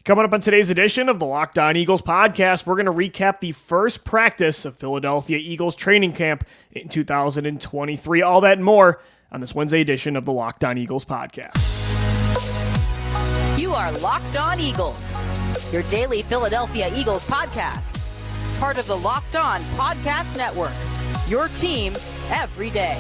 Coming up on today's edition of the Locked On Eagles podcast, we're going to recap the first practice of Philadelphia Eagles training camp in 2023. All that and more on this Wednesday edition of the Locked On Eagles podcast. You are Locked On Eagles, your daily Philadelphia Eagles podcast. Part of the Locked On Podcast Network, your team every day.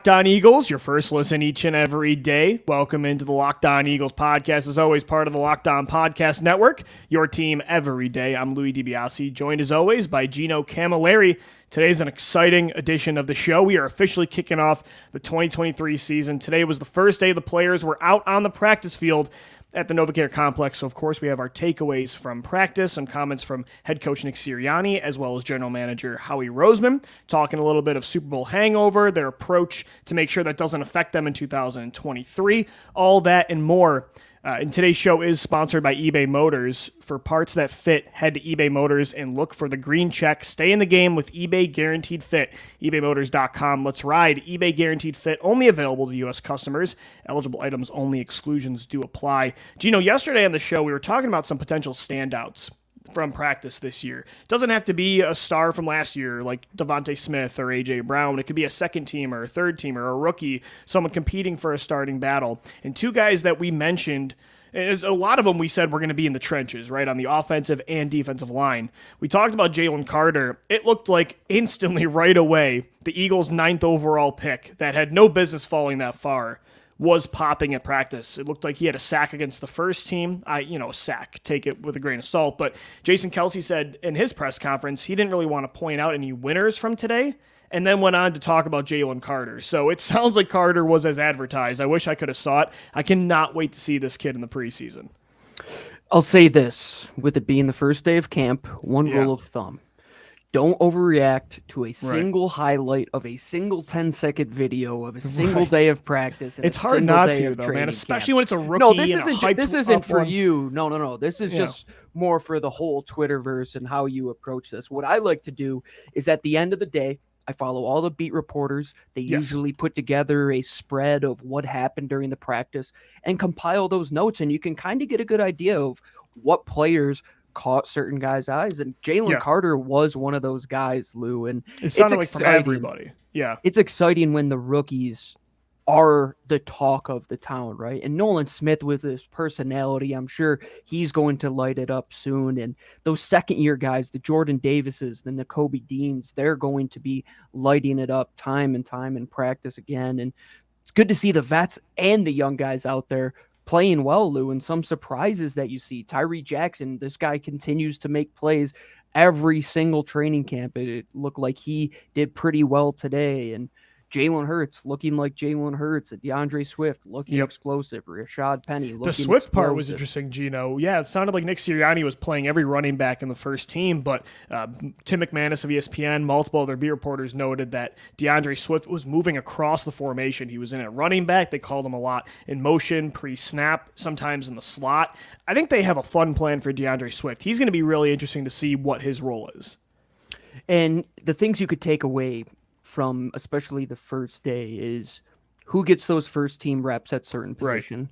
Locked On Eagles, your first listen each and every day. Welcome into the Locked On Eagles podcast. As always, part of the Locked On Podcast Network, your team every day. I'm Louis DiBiase, joined as always by Gino Camilleri. Today's an exciting edition of the show. We are officially kicking off the 2023 season. Today was the first day the players were out on the practice field at the NovaCare Complex. So, of course, we have our takeaways from practice, some comments from head coach Nick Sirianni, as well as general manager Howie Roseman, talking a little bit of Super Bowl hangover, their approach to make sure that doesn't affect them in 2023, all that and more. And today's show is sponsored by eBay Motors. For parts that fit, head to eBay Motors and look for the green check. Stay in the game with eBay Guaranteed Fit. ebaymotors.com. Let's ride. eBay Guaranteed Fit, only available to U.S. customers. Eligible items only. Exclusions do apply. Gino, yesterday on the show, we were talking about some potential standouts from practice this year. It doesn't have to be a star from last year like Devontae Smith or A.J. Brown. It could be a second teamer, a third teamer, a rookie, someone competing for a starting battle. And two guys that we mentioned, and a lot of them we said were going to be in the trenches, right, on the offensive and defensive line. We talked about Jalen Carter. It looked like instantly right away the Eagles' 9th overall pick that had no business falling that far was popping at practice. It looked like he had a sack against the first team. A sack, take it with a grain of salt. But Jason Kelce said in his press conference he didn't really want to point out any winners from today, and then went on to talk about Jalen Carter. So it sounds like Carter was as advertised. I wish I could have saw it. I cannot wait to see this kid in the preseason. I'll say this, with it being the first day of camp, one rule of thumb. Don't overreact to a single highlight of a single 10-second video of a single day of practice. It's hard not to, though, man, especially when it's a rookie. No, this isn't for you. No. This is just more for the whole Twitterverse and how you approach this. What I like to do is at the end of the day, I follow all the beat reporters. They usually put together a spread of what happened during the practice and compile those notes, and you can kind of get a good idea of what players caught certain guys' eyes, and Jalen Carter was one of those guys, Lou. And it sounded like from everybody. Yeah, it's exciting when the rookies are the talk of the town, right? And Nolan Smith with his personality, I'm sure he's going to light it up soon. And those second-year guys, the Jordan Davises, the Nakobe Deans, they're going to be lighting it up time and time in practice again. And it's good to see the vets and the young guys out there playing well, Lou, and some surprises that you see. Tyree Jackson, this guy continues to make plays every single training camp. It looked like he did pretty well today. And Jalen Hurts looking like Jalen Hurts. DeAndre Swift looking explosive. Rashad Penny looking The Swift explosive. part was interesting, Gino. Yeah, it sounded like Nick Sirianni was playing every running back in the first team, but Tim McManus of ESPN, multiple other beat reporters noted that DeAndre Swift was moving across the formation. He was in at running back. They called him a lot in motion, pre-snap, sometimes in the slot. I think they have a fun plan for DeAndre Swift. He's going to be really interesting to see what his role is. And the things you could take away from especially the first day is who gets those first team reps at certain position.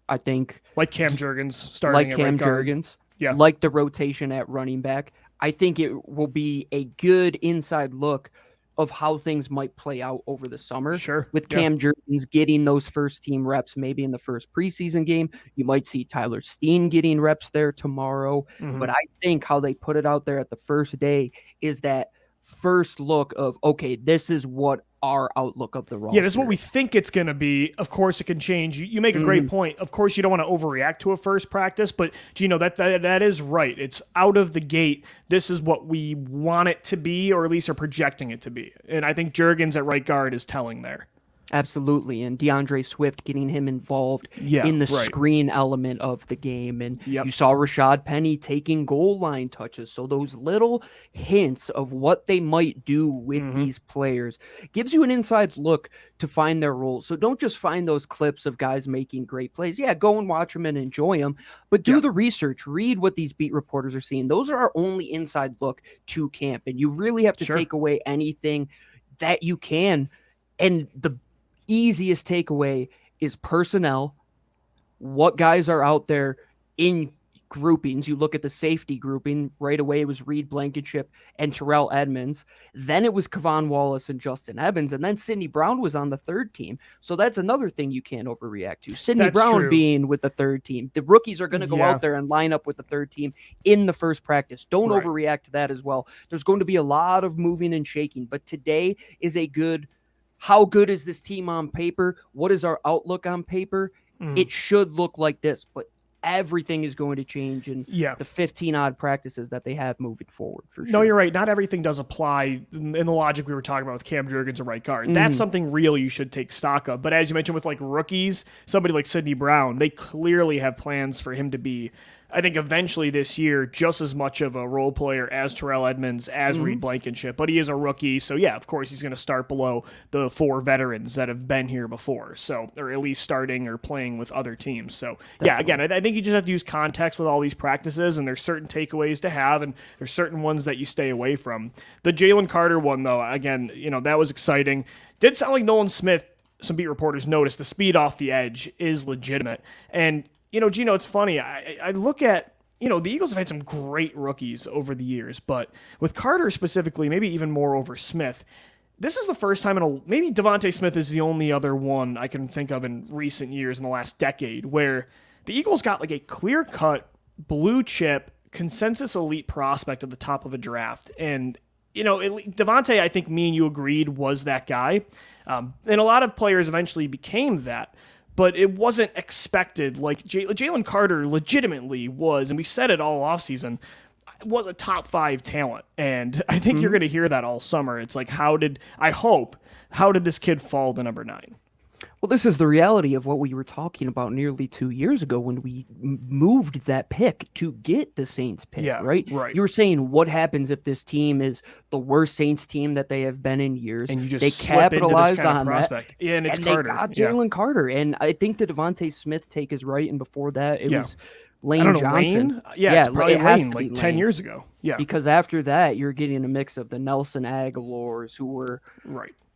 I think like Cam Jurgens starting at right guard. Like the rotation at running back. I think it will be a good inside look of how things might play out over the summer. Sure. With Cam Jurgens getting those first team reps, maybe in the first preseason game. You might see Tyler Steen getting reps there tomorrow. But I think how they put it out there at the first day is that first look of, okay, this is what our outlook of the roster. Yeah, this is what we think it's going to be. Of course, it can change. You make a great point. Of course, you don't want to overreact to a first practice, but Gino, that is right. It's out of the gate. This is what we want it to be, or at least are projecting it to be. And I think Jurgens at right guard is telling there. Absolutely. And DeAndre Swift, getting him involved in the screen element of the game. And you saw Rashad Penny taking goal line touches. So those little hints of what they might do with these players gives you an inside look to find their roles. So don't just find those clips of guys making great plays. Yeah, go and watch them and enjoy them, but do the research, read what these beat reporters are seeing. Those are our only inside look to camp. And you really have to take away anything that you can. And the easiest takeaway is personnel, what guys are out there in groupings. You look at the safety grouping right away. It was Reed Blankenship and Terrell Edmunds. Then it was Kevon Wallace and Justin Evans. And then Sidney Brown was on the third team. So that's another thing you can't overreact to. Sidney Brown being with the third team. The rookies are going to go out there and line up with the third team in the first practice. Don't overreact to that as well. There's going to be a lot of moving and shaking, but today is a good. How good is this team on paper? What is our outlook on paper? It should look like this, but everything is going to change in the 15-odd practices that they have moving forward, for sure. No, you're right. Not everything does apply in the logic we were talking about with Cam Jurgens and right guard. That's something real you should take stock of. But as you mentioned with like rookies, somebody like Sidney Brown, they clearly have plans for him to be, I think eventually this year, just as much of a role player as Terrell Edmunds, as Reed Blankenship. But he is a rookie, so yeah, of course he's going to start below the 4 veterans that have been here before, so or at least starting or playing with other teams. So yeah, again, I think you just have to use context with all these practices, and there's certain takeaways to have, and there's certain ones that you stay away from. The Jalen Carter one, though, again, that was exciting. Did sound like Nolan Smith, some beat reporters noticed, the speed off the edge is legitimate. And Gino, it's funny. I look at, the Eagles have had some great rookies over the years, but with Carter specifically, maybe even more over Smith, this is the first time maybe Devontae Smith is the only other one I can think of in recent years in the last decade where the Eagles got like a clear-cut, blue chip, consensus elite prospect at the top of a draft. And, Devontae, I think me and you agreed, was that guy. And a lot of players eventually became that. But it wasn't expected. Like Jalen Carter legitimately was, and we said it all offseason, was a top 5 talent. And I think you're going to hear that all summer. It's like, how did this kid fall to number 9? Well, this is the reality of what we were talking about nearly 2 years ago when we moved that pick to get the Saints pick, right? You were saying, what happens if this team is the worst Saints team that they have been in years? And you just they capitalized on that. Yeah, and it's Carter. They got Jalen Carter. And I think the Devontae Smith take is right. And before that, it was Lane Johnson. Lane? Yeah, it's probably Lane, like 10 years ago. Yeah. Because after that, you're getting a mix of the Nelson Aguilars who were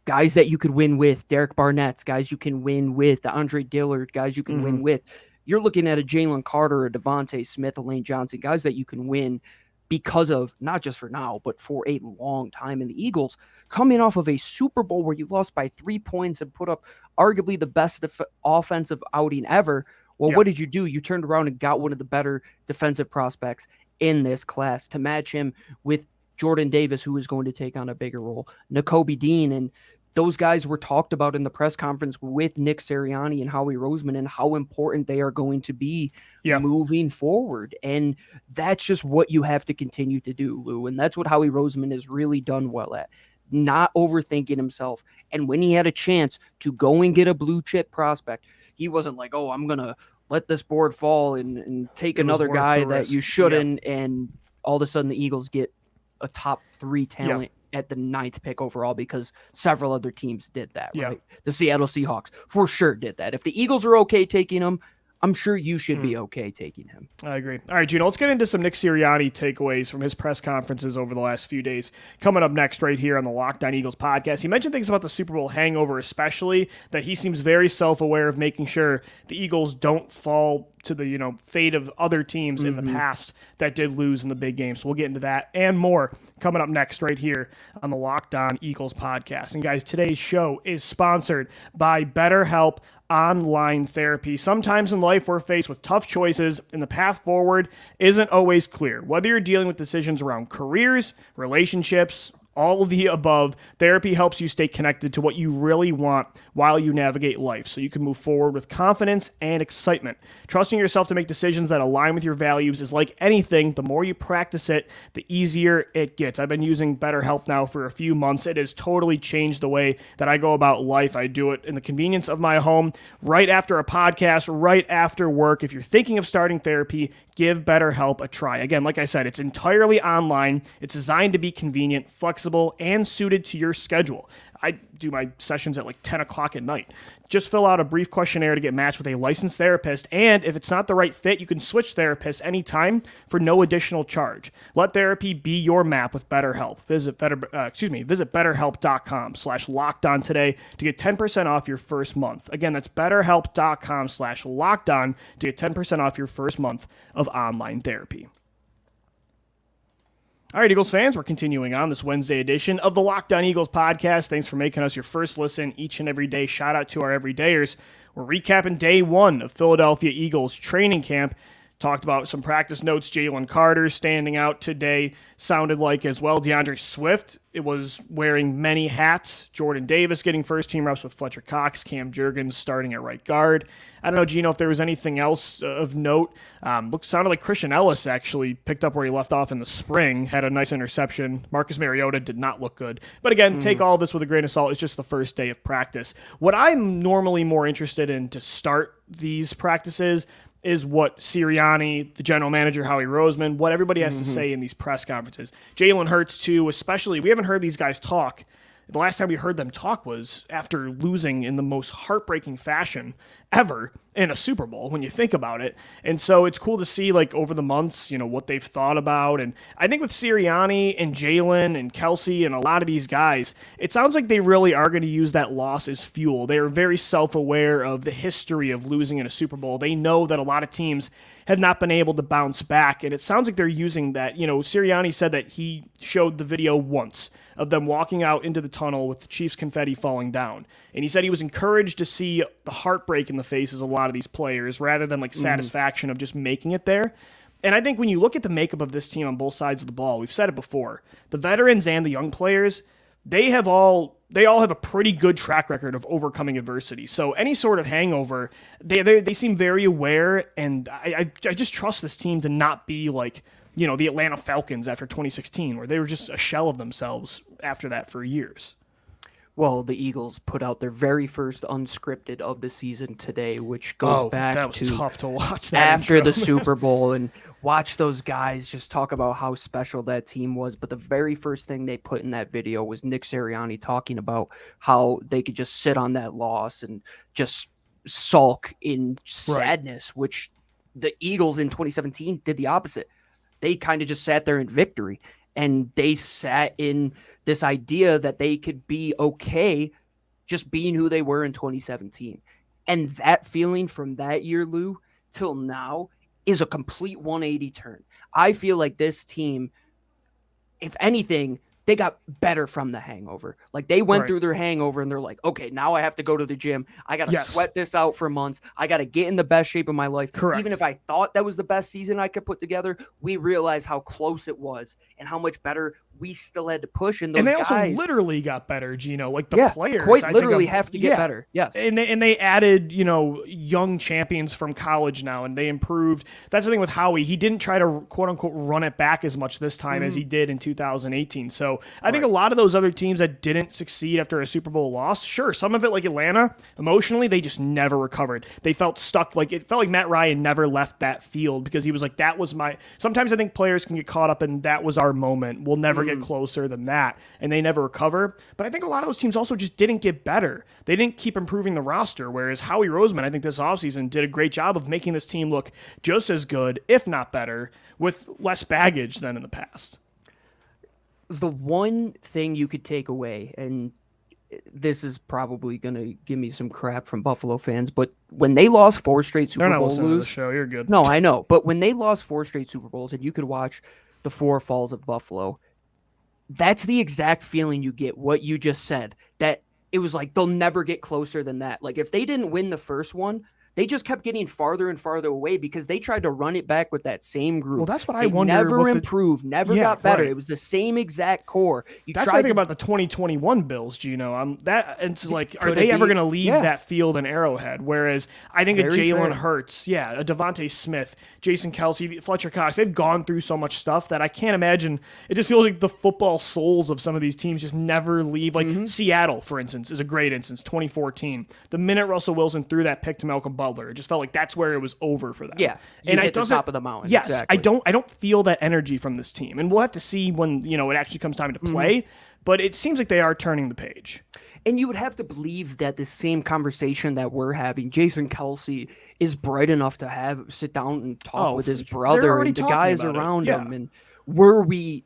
guys that you could win with, Derek Barnett's, guys you can win with, the Andre Dillard, guys you can win with. You're looking at a Jalen Carter, a Devontae Smith, a Lane Johnson, guys that you can win because of, not just for now, but for a long time. In the Eagles, coming off of a Super Bowl where you lost by 3 points and put up arguably the best offensive outing ever. Well, what did you do? You turned around and got one of the better defensive prospects in this class to match him with Jordan Davis, who is going to take on a bigger role, Nakobe Dean, and those guys were talked about in the press conference with Nick Sirianni and Howie Roseman and how important they are going to be moving forward. And that's just what you have to continue to do, Lou. And that's what Howie Roseman has really done well at, not overthinking himself. And when he had a chance to go and get a blue chip prospect, he wasn't like, oh, I'm going to let this board fall and take another guy that you shouldn't. And all of a sudden the Eagles get a top 3 talent at the 9th pick overall because several other teams did that, right? The Seattle Seahawks for sure did that. If the Eagles are okay taking him, I'm sure you should be okay taking him. I agree. All right, Gino, let's get into some Nick Sirianni takeaways from his press conferences over the last few days. Coming up next right here on the Locked On Eagles podcast. He mentioned things about the Super Bowl hangover, especially that he seems very self-aware of making sure the Eagles don't fall to the fate of other teams in the past that did lose in the big games. So we'll get into that and more coming up next right here on the Locked On Eagles podcast. And guys, today's show is sponsored by BetterHelp Online Therapy. Sometimes in life we're faced with tough choices and the path forward isn't always clear. Whether you're dealing with decisions around careers, relationships, All of the above. Therapy helps you stay connected to what you really want while you navigate life, so you can move forward with confidence and excitement. Trusting yourself to make decisions that align with your values is like anything. The more you practice it, the easier it gets. I've been using BetterHelp now for a few months. It has totally changed the way that I go about life. I do it in the convenience of my home, right after a podcast, right after work. If you're thinking of starting therapy, give BetterHelp a try. Again, like I said, it's entirely online. It's designed to be convenient, flexible, and suited to your schedule. I do my sessions at like 10 o'clock at night. Just fill out a brief questionnaire to get matched with a licensed therapist, and if it's not the right fit, you can switch therapists anytime for no additional charge. Let therapy be your map with BetterHelp. Visit BetterHelp.com/lockedon today to get 10% off your first month. Again, that's BetterHelp.com/lockedon to get 10% off your first month of online therapy. All right, Eagles fans, we're continuing on this Wednesday edition of the Locked On Eagles podcast. Thanks for making us your first listen each and every day. Shout out to our everydayers. We're recapping day one of Philadelphia Eagles training camp. Talked about some practice notes. Jalen Carter standing out today. Sounded like as well DeAndre Swift. It was wearing many hats. Jordan Davis getting first-team reps with Fletcher Cox. Cam Jurgens starting at right guard. I don't know, Gino, if there was anything else of note. Sounded like Christian Ellis actually picked up where he left off in the spring. Had a nice interception. Marcus Mariota did not look good. But again, take all of this with a grain of salt. It's just the first day of practice. What I'm normally more interested in to start these practices is what Sirianni, the general manager, Howie Roseman, what everybody has to say in these press conferences. Jalen Hurts, too, especially. We haven't heard these guys talk. The last time we heard them talk was after losing in the most heartbreaking fashion ever in a Super Bowl, when you think about it. And so it's cool to see, like, over the months, what they've thought about. And I think with Sirianni and Jalen and Kelsey and a lot of these guys, it sounds like they really are going to use that loss as fuel. They are very self-aware of the history of losing in a Super Bowl. They know that a lot of teams have not been able to bounce back, and it sounds like they're using that. Sirianni said that he showed the video once of them walking out into the tunnel with the Chiefs confetti falling down. And he said he was encouraged to see the heartbreak in the faces of a lot of these players rather than satisfaction of just making it there. And I think when you look at the makeup of this team on both sides of the ball, we've said it before, the veterans and the young players, they all have a pretty good track record of overcoming adversity. So any sort of hangover, they seem very aware, and I just trust this team to not be like, the Atlanta Falcons after 2016, where they were just a shell of themselves after that for years. Well, the Eagles put out their very first unscripted of the season today, which goes back that was to tough to watch that after intro. the Super Bowl, and watch those guys just talk about how special that team was. But the very first thing they put in that video was Nick Sirianni talking about how they could just sit on that loss and just sulk in sadness, which the Eagles in 2017 did the opposite. They kind of just sat there in victory, and they sat in this idea that they could be okay just being who they were in 2017. And that feeling from that year, Lou, till now is a complete 180 turn. I feel like this team, if anything, they got better from the hangover. Like, they went through their hangover and they're like, okay, now I have to go to the gym. I got to sweat this out for months. I got to get in the best shape of my life. Correct. Even if I thought that was the best season I could put together, we realized how close it was and how much better we still had to push in those guys. And they also literally got better, Gino. Like, the players quite literally have to get better. Yes. And they added, young champions from college now, and they improved. That's the thing with Howie. He didn't try to, quote unquote, run it back as much this time as he did in 2018. So I think a lot of those other teams that didn't succeed after a Super Bowl loss, sure, some of it, like Atlanta, emotionally, they just never recovered. They felt stuck. Like, it felt like Matt Ryan never left that field because he was like, that was my. Sometimes I think players can get caught up in that was our moment. We'll never get closer than that, and they never recover. But I think a lot of those teams also just didn't get better. They didn't keep improving the roster, whereas Howie Roseman, I think this offseason, did a great job of making this team look just as good, if not better, with less baggage than in the past. The one thing you could take away, and this is probably going to give me some crap from Buffalo fans, but when they lost 4 straight Super Bowls, They're not listening to the show. You're good. No, I know. But when they lost 4 straight Super Bowls, and you could watch the 4 falls of Buffalo, that's the exact feeling you get, what you just said, that it was like they'll never get closer than that. Like, if they didn't win the first one, They just kept getting farther and farther away because they tried to run it back with that same group. Well, that's what I wonder. Never improved, never got better. Right. It was the same exact core. That's what I think about the 2021 Bills, Gino. It's like, are they ever going to leave that field in Arrowhead? Whereas I think a Jalen Hurts, a Devontae Smith, Jason Kelce, Fletcher Cox, they've gone through so much stuff that I can't imagine. It just feels like the football souls of some of these teams just never leave. Like Seattle, for instance, is a great instance, 2014. The minute Russell Wilson threw that pick to Malcolm Butler, it just felt like that's where it was over for them. Yeah, and hit the top of the mountain. Yes, exactly. I don't feel that energy from this team, and we'll have to see when it actually comes time to play. But it seems like they are turning the page. And you would have to believe that the same conversation that we're having, Jason Kelce is bright enough to sit down and talk with his brother and the guys around him. And were we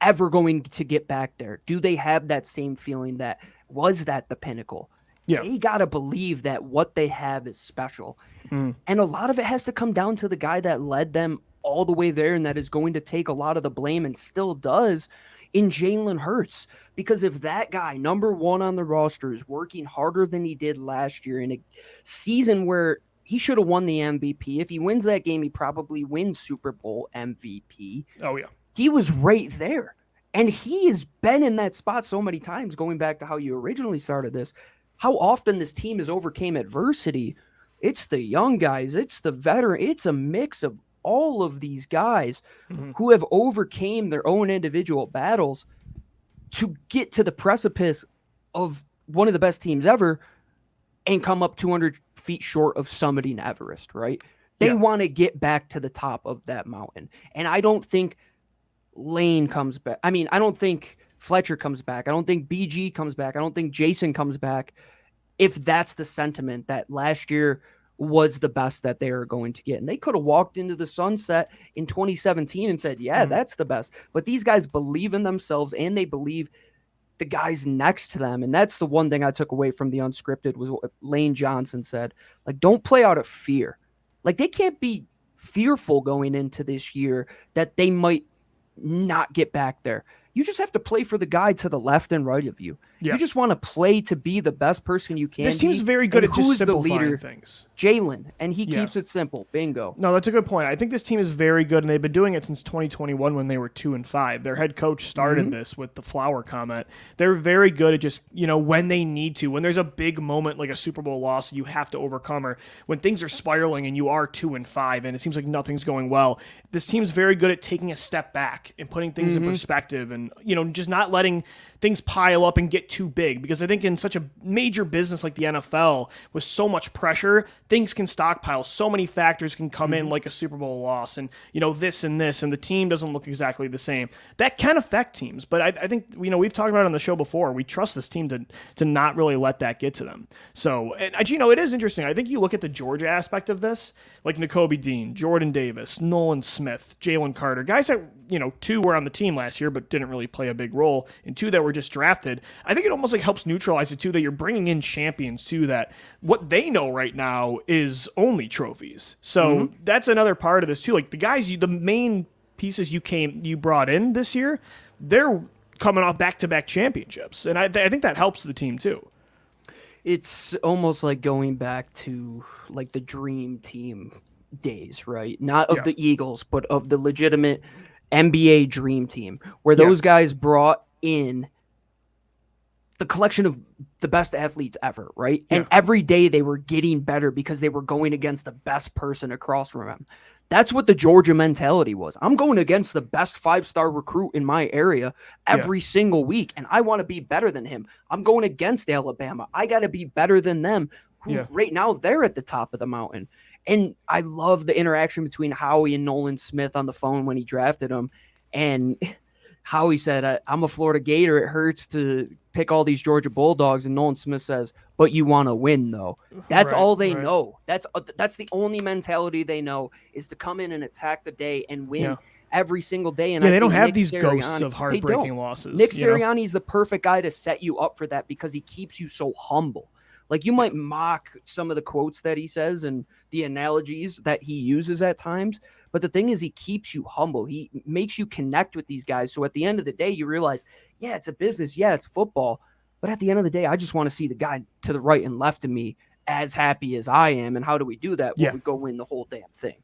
ever going to get back there? Do they have that same feeling that was that the pinnacle? Yeah. They got to believe that what they have is special. And a lot of it has to come down to the guy that led them all the way there and that is going to take a lot of the blame and still does in Jalen Hurts. Because if that guy, number one on the roster, is working harder than he did last year in a season where he should have won the MVP. If he wins that game, he probably wins Super Bowl MVP. Oh, yeah. He was right there. And he has been in that spot so many times, going back to how you originally started this. How often this team has overcame adversity. It's the young guys. It's the veteran. It's a mix of all of these guys who have overcame their own individual battles to get to the precipice of one of the best teams ever and come up 200 feet short of summiting Everest, right? They want to get back to the top of that mountain. And I don't think Lane comes back. I mean, I don't think Fletcher comes back. I don't think BG comes back. I don't think Jason comes back. If that's the sentiment that last year was the best that they are going to get. And they could have walked into the sunset in 2017 and said, that's the best. But these guys believe in themselves and they believe the guys next to them. And that's the one thing I took away from the unscripted was what Lane Johnson said. Like, don't play out of fear. Like, they can't be fearful going into this year that they might not get back there. You just have to play for the guy to the left and right of you. Yeah. You just want to play to be the best person you can. This team's very good at just simplifying things. Jalen, and he keeps it simple. Bingo. No, that's a good point. I think this team is very good, and they've been doing it since 2021 when they were 2-5. Their head coach started this with the flower comment. They're very good at just, when they need to. When there's a big moment like a Super Bowl loss you have to overcome, or when things are spiraling and you are 2-5 and it seems like nothing's going well, this team's very good at taking a step back and putting things in perspective and, just not letting things pile up and get too big, because I think in such a major business like the NFL with so much pressure, things can stockpile. So many factors can come in, like a Super Bowl loss and, this and this, and the team doesn't look exactly the same. That can affect teams, but I think, we've talked about it on the show before. We trust this team to not really let that get to them. So, and, it is interesting. I think you look at the Georgia aspect of this, like Nakobe Dean, Jordan Davis, Nolan Smith, Jalen Carter, guys that, 2 were on the team last year but didn't really play a big role, and 2 that were just drafted. I think it almost helps neutralize it too, that you're bringing in champions too, that what they know right now is only trophies. So that's another part of this too. Like the guys, the main pieces you brought in this year, they're coming off back-to-back championships, and I think that helps the team too. It's almost like going back to like the dream team days, right? Not of the Eagles, but of the legitimate NBA dream team, where those guys brought in the collection of the best athletes ever, right? And every day they were getting better because they were going against the best person across from them. That's what the Georgia mentality was. I'm going against the best 5-star recruit in my area every single week, and I want to be better than him. I'm going against Alabama. I got to be better than them, who right now they're at the top of the mountain. And I love the interaction between Howie and Nolan Smith on the phone when he drafted him. And Howie said, I'm a Florida Gator. It hurts to pick all these Georgia Bulldogs. And Nolan Smith says, but you want to win, though. That's all they know. That's the only mentality they know, is to come in and attack the day and win every single day. And they don't have these ghosts of heartbreaking losses. Nick Sirianni is the perfect guy to set you up for that, because he keeps you so humble. Like, you might mock some of the quotes that he says and the analogies that he uses at times, but the thing is, he keeps you humble. He makes you connect with these guys. So at the end of the day, you realize, it's a business. Yeah, it's football. But at the end of the day, I just want to see the guy to the right and left of me as happy as I am. And how do we do that? Well, Yeah. we go win the whole damn thing.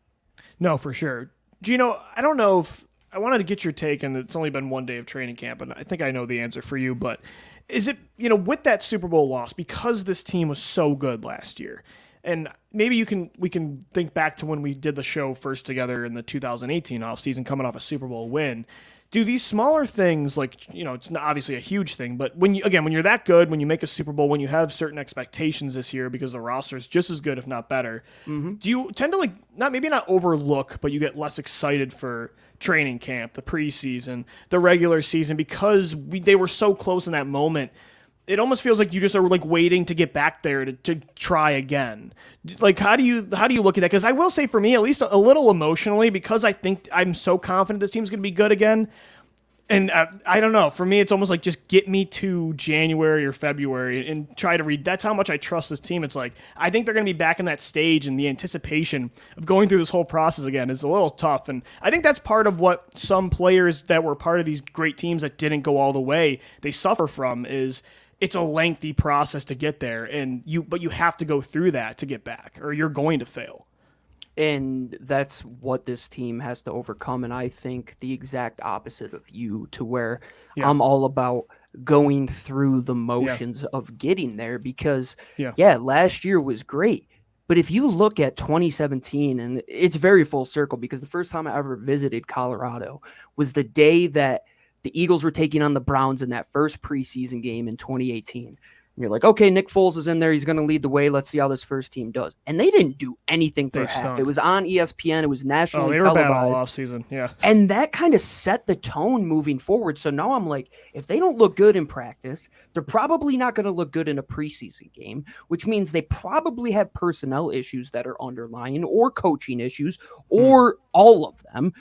No, for sure. Gino, I don't know if I wanted to get your take, and it's only been one day of training camp, and I think I know the answer for you, but is it, with that Super Bowl loss, because this team was so good last year, and maybe we can think back to when we did the show first together in the 2018 offseason coming off a Super Bowl win. Do these smaller things, like, it's not obviously a huge thing, but when you're that good, when you make a Super Bowl, when you have certain expectations this year because the roster is just as good, if not better, do you tend to not overlook, but you get less excited for training camp, the preseason, the regular season, because they were so close in that moment? It almost feels like you just are waiting to get back there to try again. How do you look at that? Because I will say, for me, at least a little emotionally, because I think I'm so confident this team's going to be good again. And I don't know. For me, it's almost like just get me to January or February and try to read. That's how much I trust this team. It's like I think they're going to be back in that stage, and the anticipation of going through this whole process again is a little tough. And I think that's part of what some players that were part of these great teams that didn't go all the way, they suffer from, is it's a lengthy process to get there, but you have to go through that to get back, or you're going to fail. And that's what this team has to overcome. And I think the exact opposite of you, to where I'm all about going through the motions of getting there, because last year was great. But if you look at 2017, and it's very full circle, because the first time I ever visited Colorado was the day that the Eagles were taking on the Browns in that first preseason game in 2018. And you're like, okay, Nick Foles is in there. He's going to lead the way. Let's see how this first team does. And they didn't do anything for half. Stunk. It was on ESPN. It was nationally they were televised. bad all offseason. Yeah. And that kind of set the tone moving forward. So now I'm like, if they don't look good in practice, they're probably not going to look good in a preseason game, which means they probably have personnel issues that are underlying, or coaching issues, or all of them.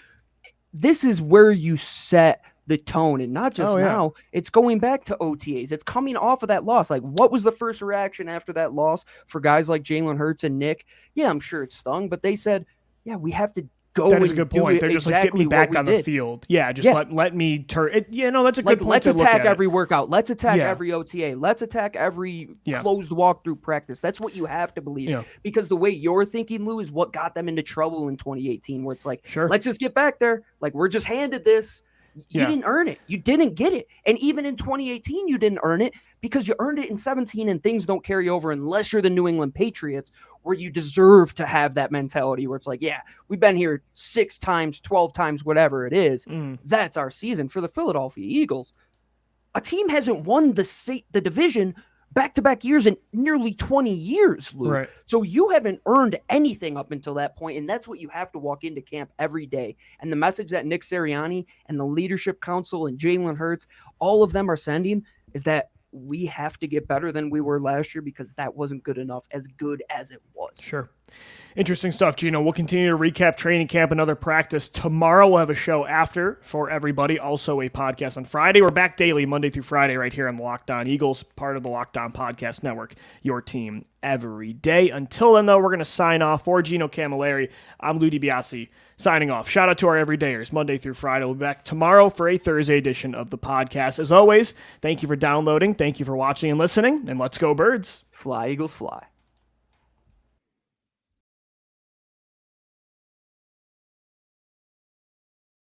This is where you set the tone, and not just now, it's going back to OTAs. It's coming off of that loss. Like, what was the first reaction after that loss for guys like Jalen Hurts and Nick? Yeah, I'm sure it stung, but they said, we have to go. That is a good point. They're just exactly get me back on the field. Yeah, just let me turn it. Yeah, no, that's a good point. Let's to look attack at every workout. Let's attack every OTA. Let's attack every closed walkthrough practice. That's what you have to believe. Because the way you're thinking, Lou, is what got them into trouble in 2018, where it's like, let's just get back there. Like, we're just handed this. You didn't earn it. You didn't get it. And even in 2018, you didn't earn it, because you earned it in 17, and things don't carry over unless you're the New England Patriots, where you deserve to have that mentality where it's like, we've been here 6 times, 12 times, whatever it is. That's our season. For the Philadelphia Eagles, a team hasn't won the division back-to-back years in nearly 20 years, Lou. Right. So you haven't earned anything up until that point, and that's what you have to walk into camp every day. And the message that Nick Sirianni and the Leadership Council and Jalen Hurts, all of them are sending, is that we have to get better than we were last year, because that wasn't good enough, as good as it was. Sure. Interesting stuff, Gino. We'll continue to recap training camp and other practice. Tomorrow we'll have a show after for everybody. Also a podcast on Friday. We're back daily, Monday through Friday, right here on the Locked On Eagles, part of the Locked On Podcast Network, your team every day. Until then, though, we're going to sign off. For Gino Camilleri, I'm Lou DiBiase, signing off. Shout out to our everydayers, Monday through Friday. We'll be back tomorrow for a Thursday edition of the podcast. As always, thank you for downloading. Thank you for watching and listening. And let's go, Birds. Fly, Eagles, fly.